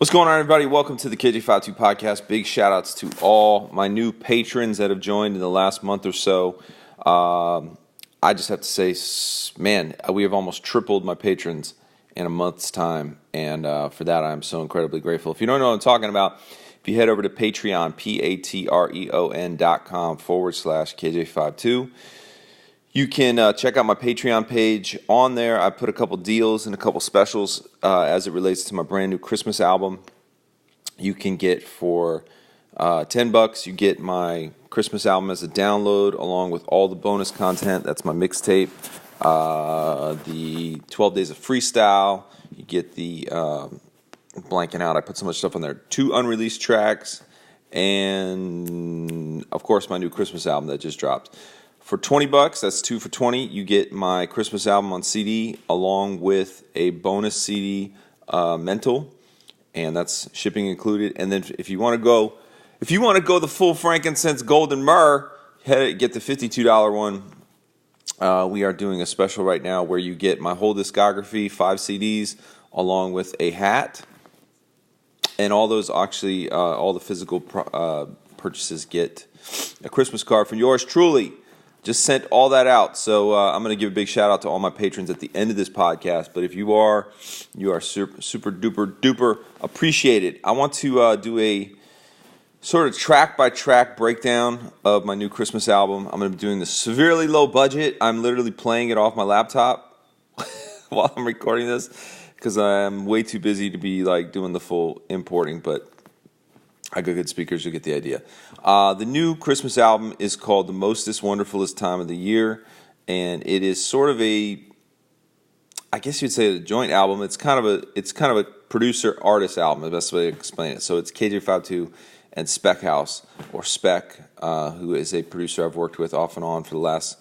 What's going on, everybody? Welcome to the kj52 podcast. Big shout outs to all my new patrons that have joined in the last month or so. I just have to say, man, we have almost tripled my patrons in a month's time, and for that I am so incredibly grateful. If you don't know what I'm talking about, if you head over to Patreon, patreon.com/kj52, you can check out my Patreon page. On there, I put a couple deals and a couple specials as it relates to my brand new Christmas album. You can get for $10, you get my Christmas album as a download along with all the bonus content. That's my mixtape, the 12 Days of Freestyle. You get the, blanking out, I put so much stuff on there, 2 unreleased tracks, and of course my new Christmas album that just dropped. For $20, that's 2 for $20, you get my Christmas album on CD along with a bonus CD, Mental, and that's shipping included. And then if you want to go the full frankincense golden myrrh, get the $52 one. We are doing a special right now where you get my whole discography, 5 CDs, along with a hat, and all those actually, all the physical purchases get a Christmas card from yours truly. Just sent all that out, so I'm going to give a big shout out to all my patrons at the end of this podcast. But if you are super duper appreciated. I want to do a sort of track by track breakdown of my new Christmas album. I'm going to be doing this severely low budget. I'm literally playing it off my laptop while I'm recording this because I'm way too busy to be like doing the full importing, but I got good speakers, you'll get the idea. The new Christmas album is called The Mostest Wonderfulest Time of the Year, and it is sort of a, I guess you'd say a joint album. It's kind of a producer-artist album, the best way to explain it. So it's kj52 and Spec House, or Spec, who is a producer I've worked with off and on for the last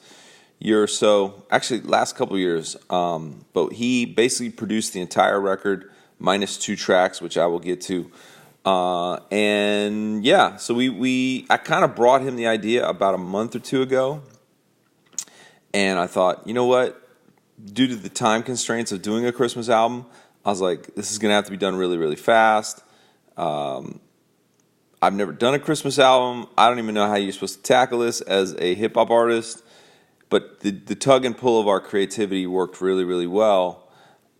year or so, actually last couple years. But he basically produced the entire record, minus 2 tracks, which I will get to. And yeah, so I kind of brought him the idea about a month or 2 ago, and I thought, you know what, due to the time constraints of doing a Christmas album, I was like, this is going to have to be done really, really fast. I've never done a Christmas album. I don't even know how you're supposed to tackle this as a hip-hop artist, but the tug and pull of our creativity worked really, really well.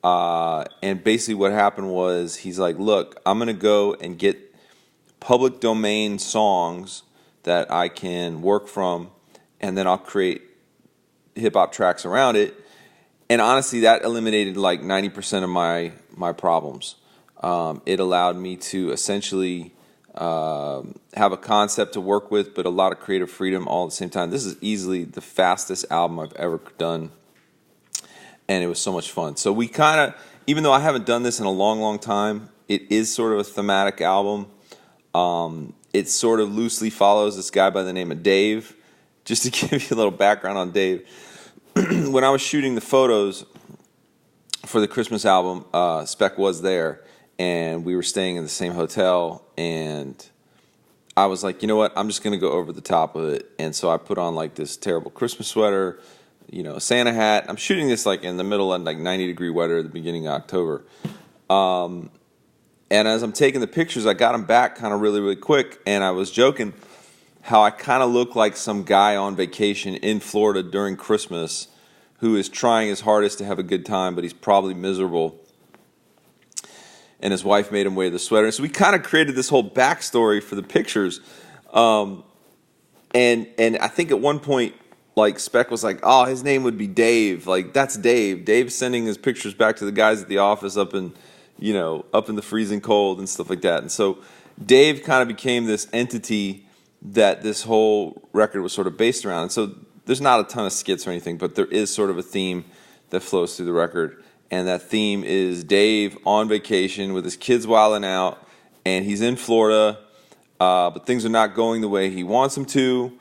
And basically what happened was he's like, look, I'm going to go and get public domain songs that I can work from, and then I'll create hip-hop tracks around it. And honestly, that eliminated like 90% of my problems. It allowed me to essentially have a concept to work with, but a lot of creative freedom all at the same time. This is easily the fastest album I've ever done. And it was so much fun. So we kind of, even though I haven't done this in a long, long time, it is sort of a thematic album. It sort of loosely follows this guy by the name of Dave. Just to give you a little background on Dave, when I was shooting the photos for the Christmas album, Spec was there, and we were staying in the same hotel, and I was like, you know what, I'm just going to go over the top of it. And so I put on like this terrible Christmas sweater, a Santa hat. I'm shooting this like in the middle of like 90-degree weather at the beginning of October. And as I'm taking the pictures, I got them back kind of really, really quick. And I was joking how I kind of look like some guy on vacation in Florida during Christmas who is trying his hardest to have a good time, but he's probably miserable. And his wife made him wear the sweater. So we kind of created this whole backstory for the pictures. And I think at one point, like, Spec was like, oh, his name would be Dave. Like, that's Dave. Dave's sending his pictures back to the guys at the office up in the freezing cold and stuff like that. And so Dave kind of became this entity that this whole record was sort of based around. And so there's not a ton of skits or anything, but there is sort of a theme that flows through the record. And that theme is Dave on vacation with his kids wilding out, and he's in Florida, but things are not going the way he wants them to.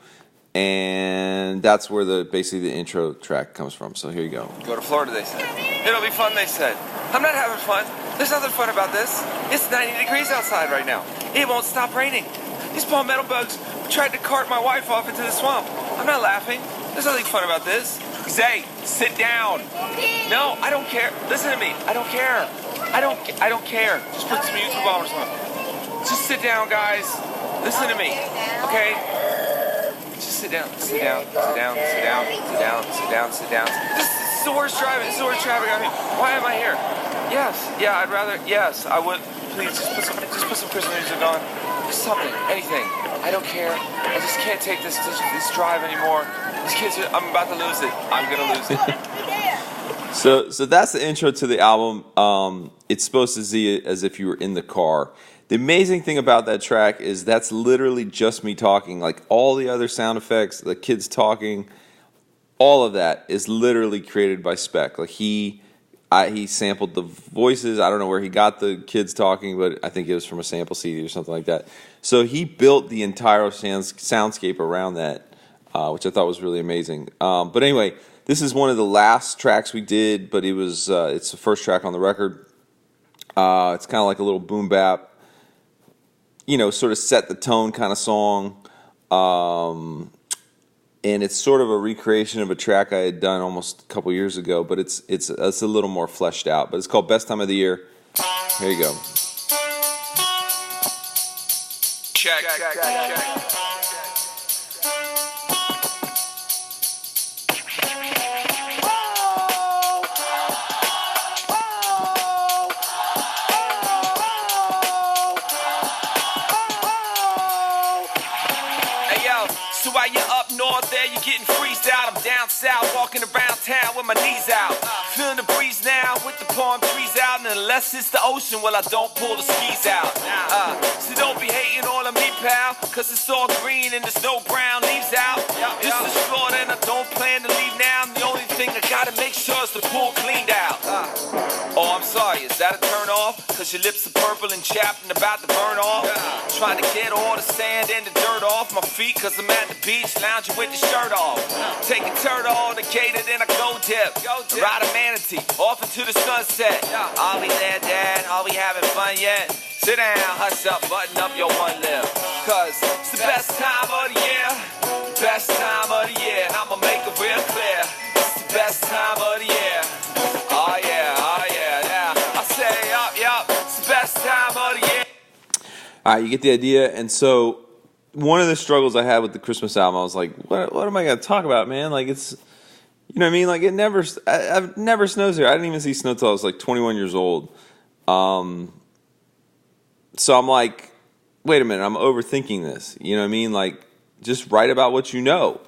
And that's where basically the intro track comes from. So here you go. Go to Florida, they said. It'll be fun, they said. I'm not having fun. There's nothing fun about this. It's 90 degrees outside right now. It won't stop raining. These palmetto bugs tried to cart my wife off into the swamp. I'm not laughing. There's nothing fun about this. Zay, sit down. No, I don't care. Listen to me. I don't care. I don't care. Just put some YouTube on or something. Just sit down, guys. Listen to me, okay? Just sit down. Sit down. Sit down. Sit down. Sit down. Sit down. Sit down. This is the worst traffic. This is the worst traffic I mean. Why am I here? Yes. Yeah. I'd rather. Yes. I would. Please just put some Christmas music on. Just something. Anything. I don't care. I just can't take this drive anymore. These kids. I'm about to lose it. I'm gonna lose it. So that's the intro to the album. It's supposed to see it as if you were in the car. The amazing thing about that track is that's literally just me talking. Like all the other sound effects, the kids talking, all of that is literally created by Spec. Like he sampled the voices. I don't know where he got the kids talking, but I think it was from a sample CD or something like that. So he built the entire soundscape around that, which I thought was really amazing. But anyway, this is one of the last tracks we did, but it's the first track on the record. It's kind of like a little boom bap, sort of set the tone kind of song. And it's sort of a recreation of a track I had done almost a couple years ago, but it's a little more fleshed out. But it's called Best Time of the Year. Here you go. Check. So while you're up north there, you're getting freezed out. I'm down south, walking around town with my knees out. Feeling the breeze now with the palm trees out. And unless it's the ocean, well, I don't pull the skis out. So don't be hating all of me, pal, cause it's all green and there's no brown leaves out. This is Florida and I don't plan to leave now. The only thing I gotta make sure is the pool cleaned out. Oh, I'm sorry, is that a turn off? Cause your lips are purple and chapped and about to burn off. Trying to get all the sand and the dirt off my feet, cause I'm at the beach lounging with the shirt off. Take a turtle, the gator, then I go dip. Ride a manatee, off into the sunset. Are we there, Dad? Are we having fun yet? Sit down, hush up, button up your one lip. Cause it's the best time of the year. Best time of the year, and I'ma make it real clear. It's the best time of the year. Oh yeah, yeah. I say, yup, it's the best time of the year. All right, you get the idea. And so one of the struggles I had with the Christmas album, I was like, what am I going to talk about, man? Like, it's, you know what I mean? Like, I've never snows here. I didn't even see snow till I was like 21 years old. So I'm like, wait a minute, I'm overthinking this. You know what I mean? Like, just write about what you know.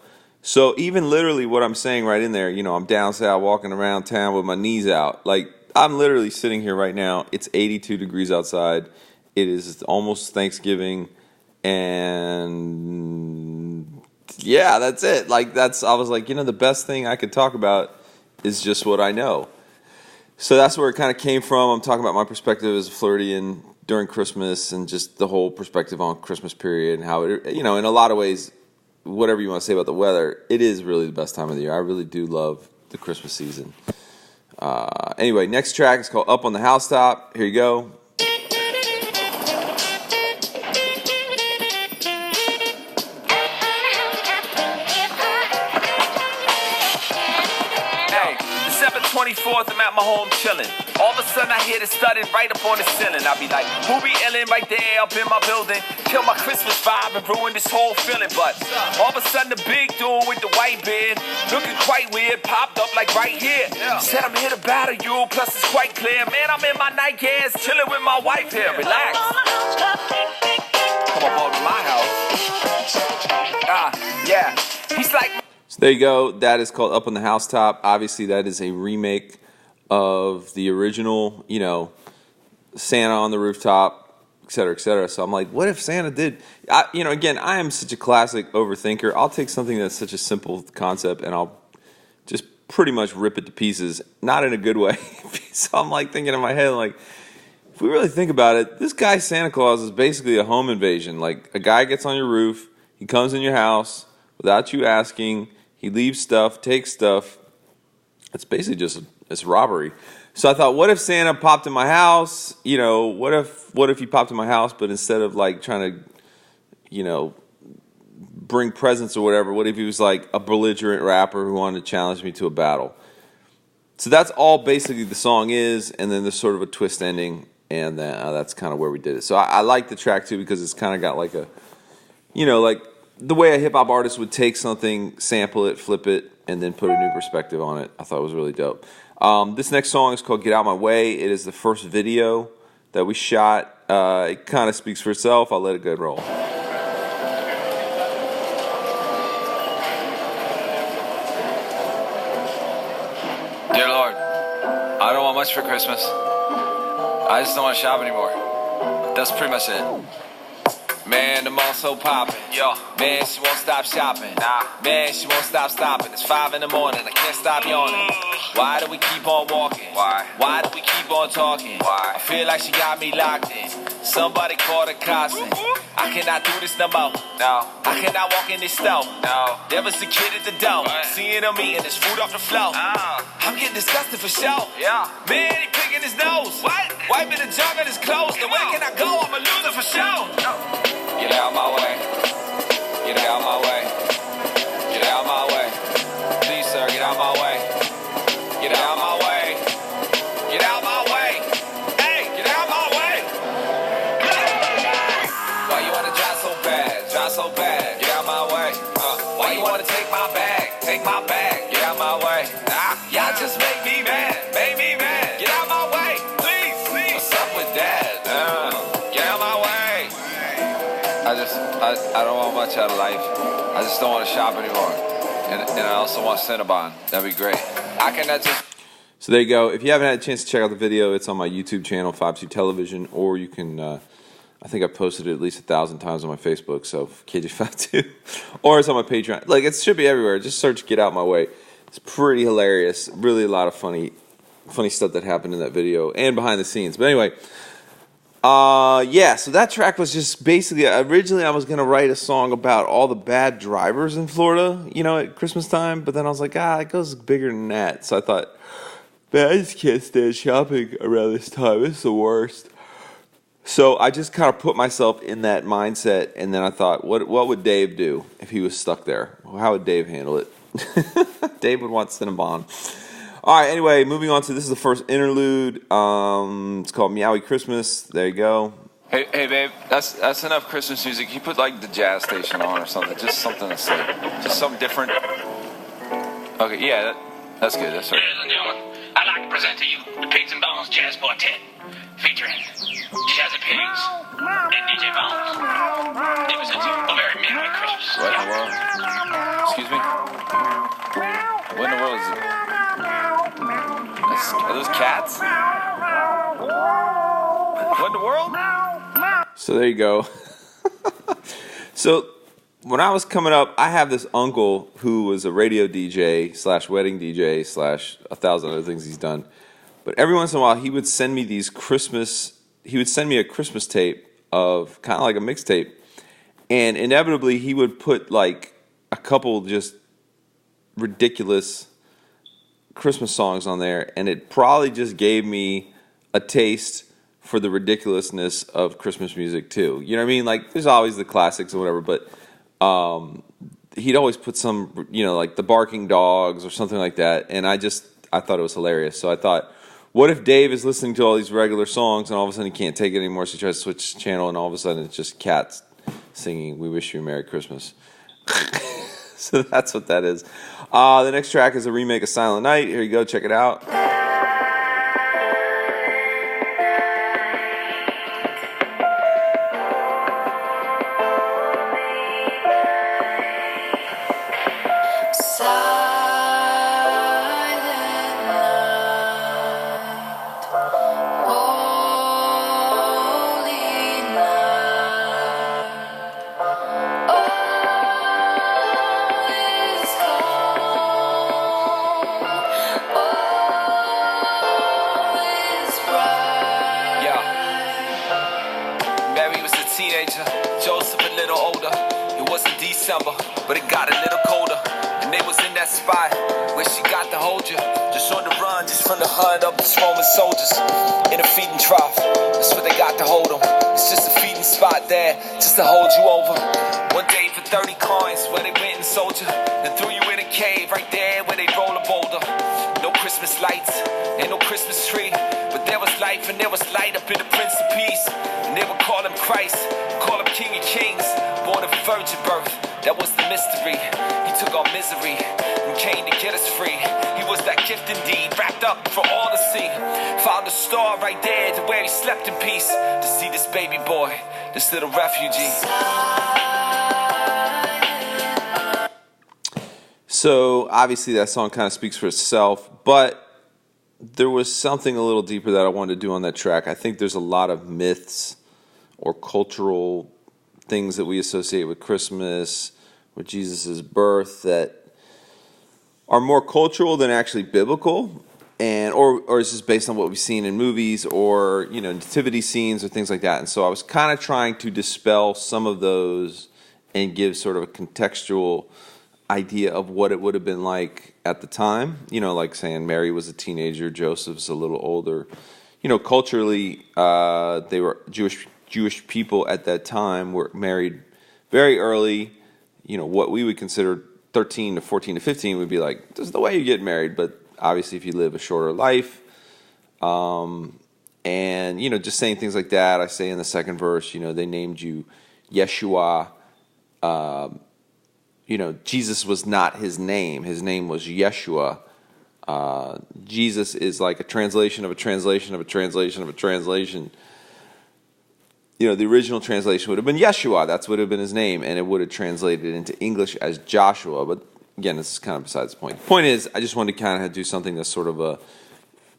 So even literally what I'm saying right in there, I'm down south walking around town with my knees out. Like, I'm literally sitting here right now. It's 82 degrees outside. It is almost Thanksgiving. And yeah, that's it. I was like, the best thing I could talk about is just what I know. So that's where it kind of came from. I'm talking about my perspective as a Floridian during Christmas and just the whole perspective on Christmas period and how it, in a lot of ways, whatever you want to say about the weather, it is really the best time of the year. I really do love the Christmas season. Anyway, next track is called Up on the Housetop. Here you go. Hey, December 24th, I'm at my home chilling. All of a sudden I hear it studding right up on the ceiling. I'll be like, who be illin' right there up in my building? Kill my Christmas vibe and ruin this whole feeling. But all of a sudden the big dude with the white beard, looking quite weird, popped up like right here. Said I'm here to battle you, plus it's quite clear. Man, I'm in my Nike ass, chilling with my wife here. Relax. Come up over to my house. Yeah. He's like... So there you go. That is called Up on the Housetop. Obviously, that is a remake of the original, Santa on the rooftop, et cetera, et cetera. So I'm like, what if Santa did? Again, I am such a classic overthinker. I'll take something that's such a simple concept and I'll just pretty much rip it to pieces, not in a good way. So I'm like thinking in my head, like, if we really think about it, this guy Santa Claus is basically a home invasion. Like, a guy gets on your roof, he comes in your house without you asking. He leaves stuff, takes stuff. It's basically just it's robbery. So I thought, what if Santa popped in my house? What if he popped in my house, but instead of like trying to, bring presents or whatever, what if he was like a belligerent rapper who wanted to challenge me to a battle? So that's all basically the song is, and then there's sort of a twist ending, and that's kind of where we did it. So I like the track too because it's kind of got like a, like the way a hip hop artist would take something, sample it, flip it, and then put a new perspective on it. I thought it was really dope. This next song is called "Get Out My Way." It is the first video that we shot. It kind of speaks for itself. I'll let it go and roll. Dear Lord, I don't want much for Christmas. I just don't want to shop anymore. That's pretty much it. Man, the mall's so poppin'. Yo, man, she won't stop shopping. Man, she won't stop stopping. It's 5 in the morning, I can't stop yawning. Why do we keep on walking? Why do we keep on talking? I feel like she got me locked in. Somebody call the cops in. I cannot do this no more. No, I cannot walk in this store. No, there was a kid at the door. Seeing him eating this food off the floor. I'm getting disgusted for sure. Yeah, man, he picking his nose. What? Wiping the junk on his clothes. Then where can I go? I'm a loser for sure. Get out my way. Get out my way. Get out my way. Please, sir, get out my way. Get out my way. Get out my way. Hey, get out my way. Why you wanna drive so bad? Drive so bad. Get out my way. Why you wanna take my bag? Take my bag. Get out my way. Y'all just make me mad. Make me mad. Get out my way. Please, please. What's up with that? Get out my way. I don't want much out of life. I just don't want to shop anymore. And I also want Cinnabon. That'd be great. I cannot just... So there you go. If you haven't had a chance to check out the video, it's on my YouTube channel, 52 Television, or you can, I think I've posted it at least 1,000 times on my Facebook, so kj52, or it's on my Patreon. Like, it should be everywhere. Just search Get Out My Way. It's pretty hilarious. Really a lot of funny stuff that happened in that video and behind the scenes. But anyway... so that track was just basically, originally I was going to write a song about all the bad drivers in Florida, at Christmas time, but then I was like, it goes bigger than that. So I thought, man, I just can't stand shopping around this time. It's the worst. So I just kind of put myself in that mindset, and then I thought, what would Dave do if he was stuck there? How would Dave handle it? Dave would want Cinnabon. All right, anyway, moving on to, this is the first interlude. It's called Meowie Christmas. There you go. Hey, babe, that's enough Christmas music. You put, like, the jazz station on or something. Just something that's like, just something different. Okay, yeah, that's good. That's right. Ladies and gentlemen, I'd like to present to you the Pigs and Bones Jazz Quartet, featuring Jazzy Pigs and DJ Bones. They present you a very Merry Christmas. What in the world? Excuse me? What in the world is it? Are those cats? What in the world? So there you go. So when I was coming up, I have this uncle who was a radio DJ / wedding DJ / 1,000 other things he's done. But every once in a while, he would send me a Christmas tape of kind of like a mixtape. And inevitably, he would put like a couple just ridiculous Christmas songs on there, and it probably just gave me a taste for the ridiculousness of Christmas music too. You know what I mean? Like, there's always the classics or whatever, but he'd always put some, like the Barking Dogs or something like that, and I thought it was hilarious. So I thought, what if Dave is listening to all these regular songs and all of a sudden he can't take it anymore, so he tries to switch channel, and all of a sudden it's just cats singing "We Wish You a Merry Christmas." So that's what that is. The next track is a remake of Silent Night. Here you go. Check it out. But it got a little colder, and they was in that spot where she got to hold you, just on the run, just from the hunt of the Roman soldiers, in a feeding trough. That's where they got to hold them. It's just a feeding spot there, just to hold you over. One day for 30 coins, where they went and sold you, then threw you in a cave right there where they roll a boulder. No Christmas Christmas lights, ain't no Christmas tree. But there was life and there was light up in the Prince of Peace. And they would call him Christ, call him King of Kings. Born of virgin birth, that was the mystery. He took our misery and came to get us free. He was that gift indeed, wrapped up for all to see. Found a star right there to where he slept in peace. To see this baby boy, this little refugee. So obviously that song kind of speaks for itself, but there was something a little deeper that I wanted to do on that track. I think there's a lot of myths or cultural things that we associate with Christmas, with Jesus' birth, that are more cultural than actually biblical, and or it's just based on what we've seen in movies or, you know, nativity scenes or things like that. And so I was kind of trying to dispel some of those and give sort of a contextual idea of what it would have been like at the time. You know, like saying Mary was a teenager, Joseph's a little older. You know, culturally, they were Jewish people at that time were married very early. You know, what we would consider 13 to 14 to 15 would be like, this is the way you get married. But obviously, if you live a shorter life, and, you know, just saying things like that. I say in the second verse, you know, they named you Yeshua. You know, Jesus was not his name. His name was Yeshua. Jesus is like a translation of a translation of a translation of a translation. You know, the original translation would have been Yeshua. That's what would have been his name. And it would have translated into English as Joshua. But again, this is kind of besides the point. The point is, I just wanted to kind of do something that's sort of a,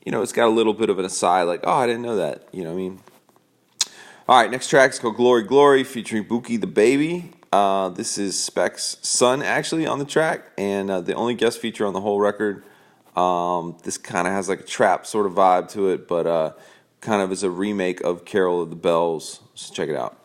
you know, it's got a little bit of an aside. Like, oh, I didn't know that. You know what I mean? All right, next track is called Glory, Glory, featuring Buki the Baby. This is Spec's son, actually, on the track, and the only guest feature on the whole record. This kind of has like a trap sort of vibe to it, but kind of is a remake of Carol of the Bells. So check it out.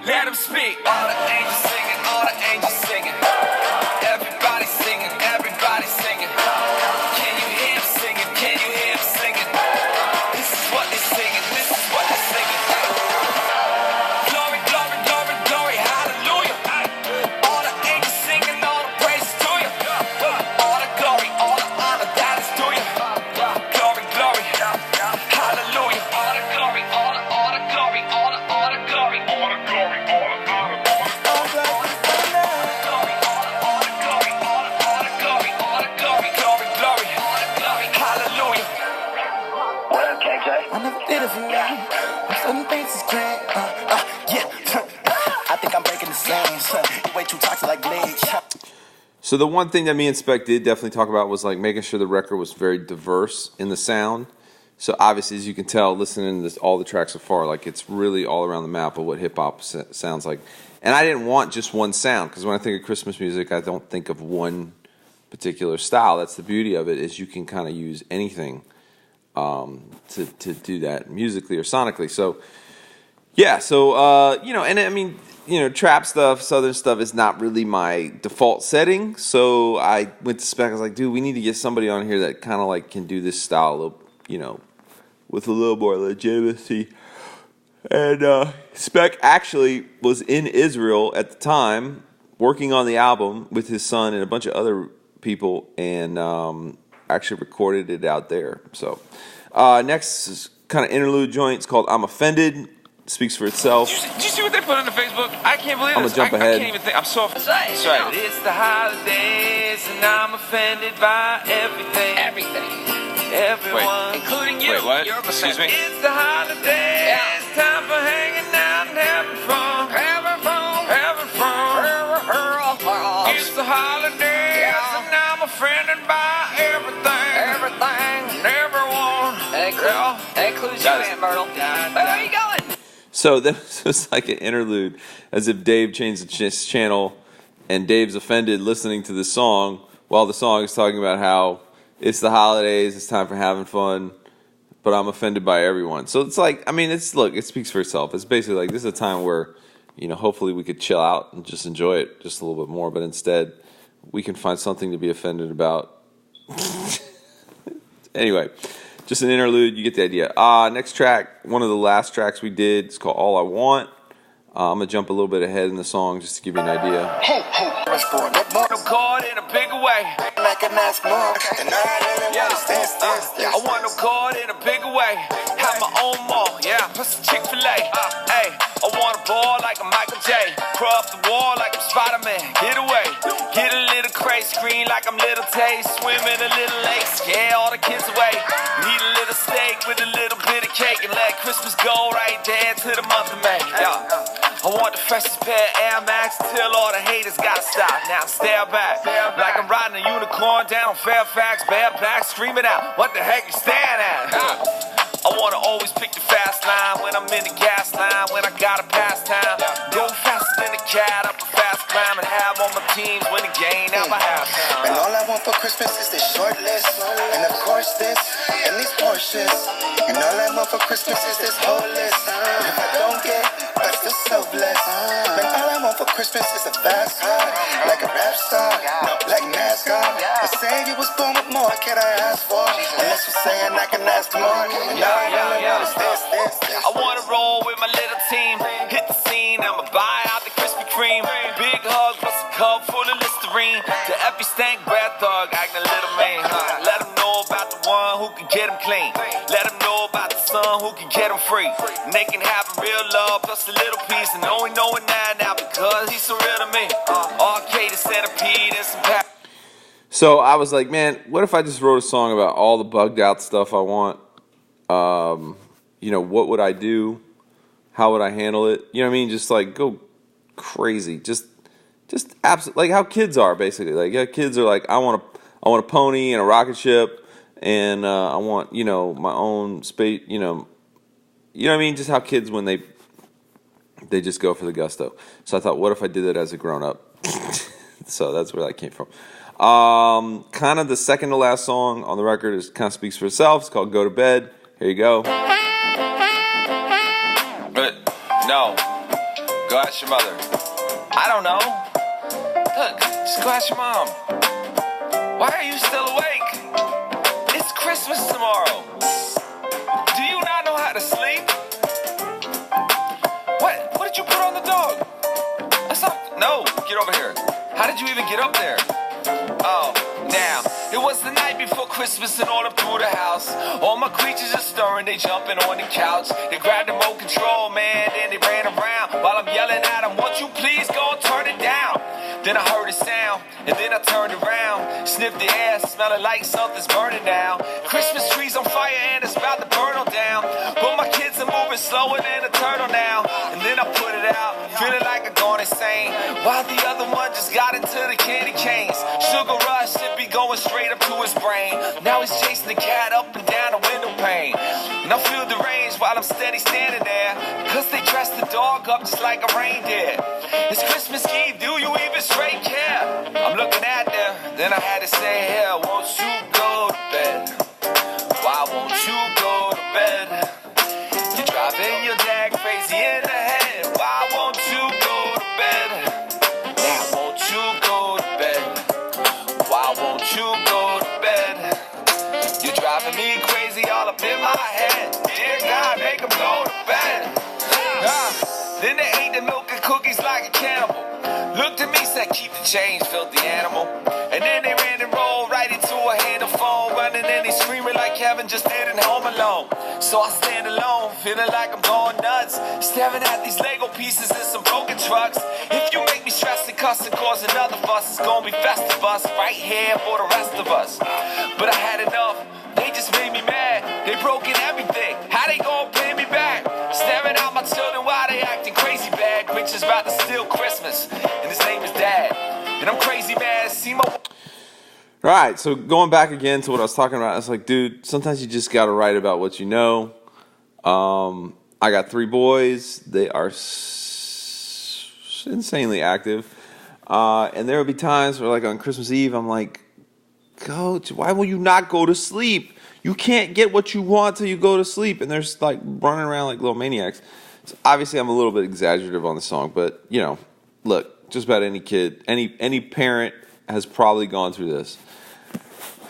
Let him speak. All the angels singing, all the angels singing. Everybody singing, everybody singing. Can you hear him singing? Can you hear him singing? This is what they're singing, this is what they're singing. Glory, glory, glory, glory, hallelujah. All the angels singing, all the praises to you. All the glory, all the honor, that is to you. Glory, glory, hallelujah. All the glory, all the glory, all the glory, all the glory. I never did it for you. I'm certain things is great. I think I'm breaking the same. You way too toxic like bleach. So the one thing that me and Spec did definitely talk about was like making sure the record was very diverse in the sound. So obviously, as you can tell, listening to this, all the tracks so far, like it's really all around the map of what hip hop sounds like. And I didn't want just one sound, because when I think of Christmas music, I don't think of one particular style. That's the beauty of it, is you can kind of use anything to do that musically or sonically. So yeah, so you know, and I mean, you know, trap stuff, southern stuff is not really my default setting. So I went to Spec. I was like, dude, we need to get somebody on here that kind of like can do this style a little, you know, with a little more legitimacy. And Spec actually was in Israel at the time, working on the album with his son and a bunch of other people, and actually recorded it out there. So next is kind of interlude joint. It's called I'm Offended. Speaks for itself. Did you see what they put on the Facebook? I can't believe I'm this. gonna jump ahead. I can't even think. I'm so offended. That's right. It's the holidays, and I'm offended by everything. Everyone, including you. Wait, what? You're Excuse me? It's the holidays. Yeah. It's time for hanging out and having fun. Having fun. Having fun. It's the holidays, and I'm offended by everything. Everything. And everyone. That includes you, Aunt Myrtle. Where are you going? So this was like an interlude, as if Dave changed his channel, and Dave's offended listening to this song while the song is talking about how it's the holidays, it's time for having fun, but I'm offended by everyone. So it's like, I mean, it speaks for itself. It's basically like, this is a time where, hopefully we could chill out and just enjoy it just a little bit more, but instead we can find something to be offended about. Anyway, just an interlude, you get the idea. Next track, one of the last tracks we did, it's called All I Want. I'm going to jump a little bit ahead in the song just to give you an idea. God in a bigger way. I can ask more. And I really want to stand. I want no God in a bigger way. Have my own mall, yeah, plus a Chick-fil-A. Hey, I want a ball like a Michael J. Crawl up the wall like I'm Spider-Man. Get away. Get a little crazy, screen like I'm Little Tay. Swim in a little lake, scare all the kids away. Need a little steak with a little bit of cake and let Christmas go right there to the month of May. Yeah. I want the freshest pair of Air Max till all the haters gotta stop. Now stare back like I'm riding a unicorn down Fairfax, bareback, screaming out, what the heck you staring at? I wanna always pick the fast line when I'm in the gas line, when I gotta pass time. Go faster than a cat up a fast climb and have all my teams win the game out by halftime. And all I want for Christmas is this short list, and of course this, and these Porsches. And all I want for Christmas is this whole list. And if I don't get, I feel so blessed. And all I want for Christmas is a fast car, like a rap star, like NASCAR. The Savior was born with more, can I ask for? Unless you're saying I can ask more. And all I really want is this. I wanna roll with my little team, hit the scene, I'ma buy out the Krispy Kreme. Big hug plus a cup full of Listerine. The Epi stank breath thug acting a little mean. Let them know about the one who can get them clean. Let them know about the son who can get them free. And they can have a real love plus a little peace. And only knowing that now because he's so real to me. Arcade, a centipede, and some pap. So I was like, man, what if I just wrote a song about all the bugged out stuff I want? What would I do? How would I handle it? You know what I mean? Just like go crazy. Just absolutely like how kids are basically. Like kids are like, I want a pony and a rocket ship, and I want my own space. You know what I mean? Just how kids when they just go for the gusto. So I thought, what if I did that as a grown up? So that's where that came from. Kind of the second to last song on the record is kind of speaks for itself. It's called Go to Bed. Here you go. But no, go ask your mother. I don't know. Look, just go ask your mom. Why are you still awake? It's Christmas tomorrow. Do you not know how to sleep? What did you put on the dog? That's not. No, get over here. How did you even get up there? Oh, now, it was the night before Christmas and all up through the house. All my creatures are stirring, they jumping on the couch. They grabbed the remote control, man, then they ran around. While I'm yelling at them, won't you please go and turn it down? Then I heard a sound, and then I turned around. Sniffed the air, smelling like something's burning now. Christmas tree's on fire and it's about to burn all down. But my kids are moving slower than a turtle now. And then I put it out, feeling like I'm going insane. While the other one just got into the candy canes. Sugar rush should be going straight up to his brain. Now he's chasing the cat up and down the window pane. And I feel deranged while I'm steady standing there. Cause they dressed the dog up just like a reindeer. It's Christmas Eve, do you even straight care? I'm looking at them, then I had to say, here, won't you go to bed? Why won't you go to bed? You're driving your dad crazy in the head. Why won't you go to bed? Now won't you go to bed? Why won't you go to bed? You're driving me crazy all up in my head. Dear God, make him go to bed. Then they ate the milk and cookies like a cannibal. Looked at me, said, keep the change, filthy animal. And then they ran and rolled right into a hand of phone. Running and they screaming like Kevin just did in Home Alone. So I stand alone, feeling like I'm going nuts. Staring at these Lego pieces and some broken trucks. If you make me stress and cuss and cause another fuss, it's gonna be Festivus right here for the rest of us. But I had enough, they just made me mad. They broken everything, how they gonna pay me back? Staring at my children while they acting crazy bad. Grinch is about to steal Christmas, and his name is Dad. And I'm crazy mad, see my... All right, so going back again to what I was talking about, it's like, dude, sometimes you just got to write about what you know. I got 3 boys. They are insanely active. And there will be times where, like, on Christmas Eve, I'm like, Coach, why will you not go to sleep? You can't get what you want till you go to sleep. And they're just, like, running around like little maniacs. So obviously, I'm a little bit exaggerative on the song. But, you know, look, just about any kid, any parent has probably gone through this.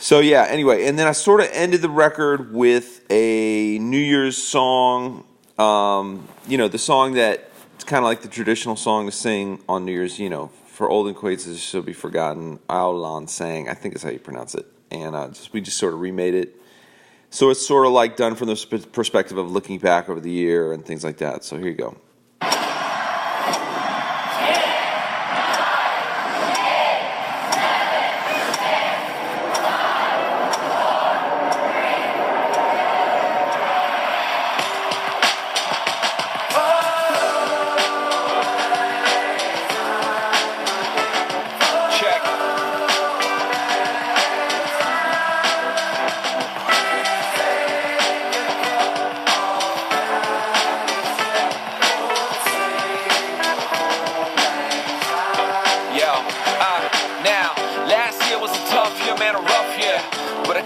So, yeah, anyway. And then I sort of ended the record with a New Year's song. You know, the song that it's kind of like the traditional song to sing on New Year's, you know, for olden acquaintances shall be forgotten. Aolan sang, I think is how you pronounce it. And we just sort of remade it. So it's sort of like done from the perspective of looking back over the year and things like that. So here you go.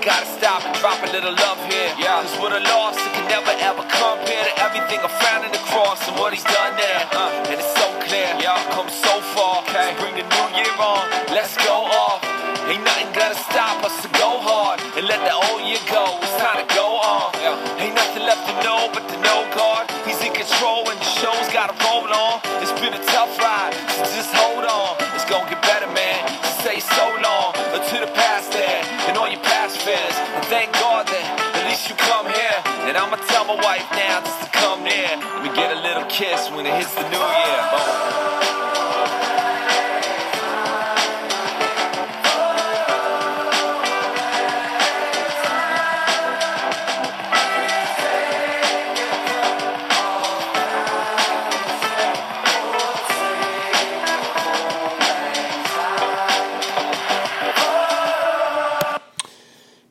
Gotta stop and drop a little love here. Yeah. Cause what I lost, it can never ever compare to everything I found in the cross and what he's done there. And it's so clear, yeah, come so far. Okay. Bring the new year on, let's go off. Ain't nothing gonna stop us to go hard and let the old year go. It's time to go on. Yeah. Ain't nothing left to know but to know God. He's in control and the show's gotta roll on. It's been a tough ride, so just hold on. It's gonna get better, man. Say so long to the past there and all your past fears. And thank God that at least you come here. And I'ma tell my wife now just to come near. Let me get a little kiss when it hits the new year.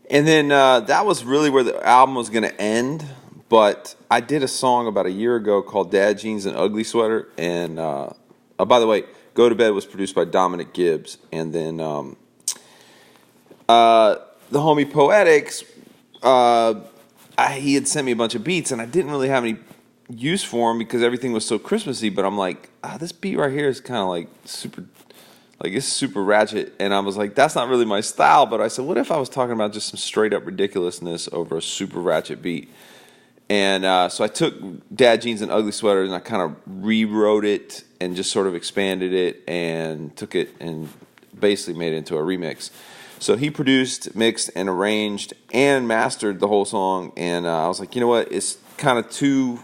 And then that was really where the album was going to end. But I did a song about a year ago called Dad Jeans and Ugly Sweater. And by the way, Go to Bed was produced by Dominic Gibbs. And then the homie Poetics, he had sent me a bunch of beats. And I didn't really have any use for them because everything was so Christmassy. But I'm like, this beat right here is kind of like super... Like, it's super ratchet. And I was like, that's not really my style. But I said, what if I was talking about just some straight up ridiculousness over a super ratchet beat? And so I took Dad Jeans and Ugly Sweater and I kind of rewrote it and just sort of expanded it and took it and basically made it into a remix. So he produced, mixed, and arranged and mastered the whole song. And I was like, you know what? It's kind of too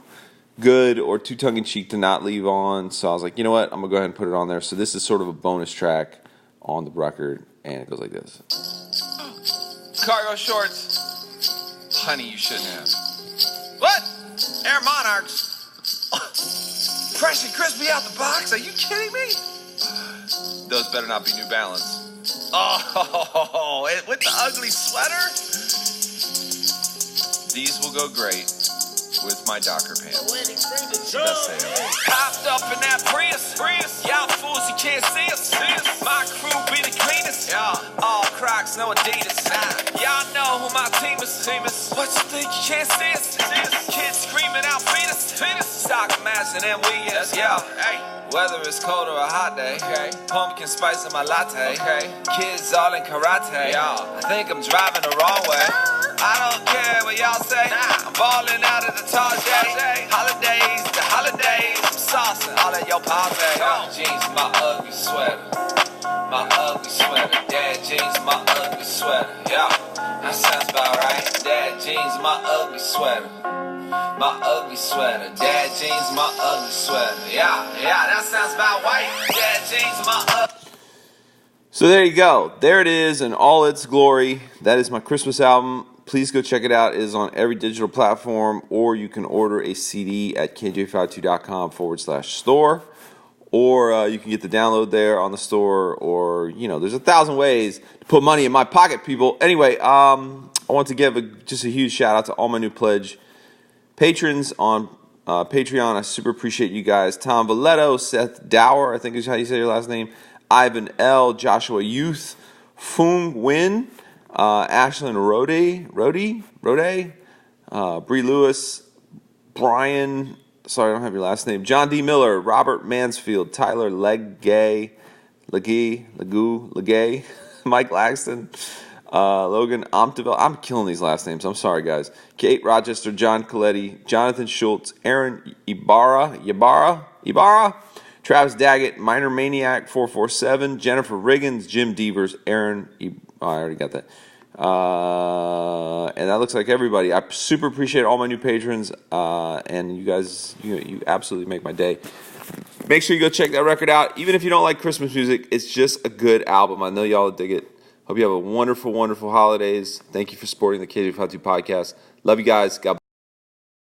good or too tongue-in-cheek to not leave on. So I was like, you know what? I'm going to go ahead and put it on there. So this is sort of a bonus track on the record. And it goes like this. Cargo shorts. Honey, you shouldn't have. What? Air Monarchs? Fresh and crispy out the box? Are you kidding me? Those better not be New Balance. Oh, with the ugly sweater? These will go great with my Docker pants. Best say ever. Hopped up in that Prius. Y'all fools, you can't see us. My crew be the cleanest. All Crocs, no Adidas. Y'all know who my team is. What you think you can't see us? Kids screaming out fetus. Stock imagine and we is. Whether it's cold or a hot day. Pumpkin spice in my latte. Kids all in karate. I think I'm driving the wrong way. I don't care what y'all say. I'm balling out of the Target. Holidays, the holidays. I'm saucing all of your party. Jeans, my ugly sweater. My ugly sweater. Dad jeans, my ugly sweater. Yeah, that sounds about right. Dad jeans, my ugly sweater. My ugly sweater. Dad jeans, my ugly sweater. Yeah, that sounds about right. Dad jeans, my ugly. So there you go. There it is in all its glory. That is my Christmas album. Please go check it out. It is on every digital platform, or you can order a CD at kj52.com/store, or you can get the download there on the store, or, you know, there's 1,000 ways to put money in my pocket, people. Anyway, I want to give just a huge shout out to all my new pledge patrons on Patreon. I super appreciate you guys. Tom Valetto, Seth Dower, I think is how you say your last name. Ivan L, Joshua Youth, Fung Win, Ashlyn Rode, Bree Lewis, Brian, sorry I don't have your last name, John D. Miller, Robert Mansfield, Tyler Legay, Mike Laxton, Logan Omteville. I'm killing these last names. I'm sorry, guys. Kate Rochester, John Coletti, Jonathan Schultz, Aaron Ibarra, Travis Daggett, Minor Maniac 447, Jennifer Riggins, Jim Devers, Aaron. I already got that. And that looks like everybody. I super appreciate all my new patrons, and you guys, you absolutely make my day. Make sure you go check that record out. Even if you don't like Christmas music, it's just a good album. I know y'all dig it. Hope you have a wonderful, wonderful holidays. Thank you for supporting the kj52 podcast. Love you guys. God bless.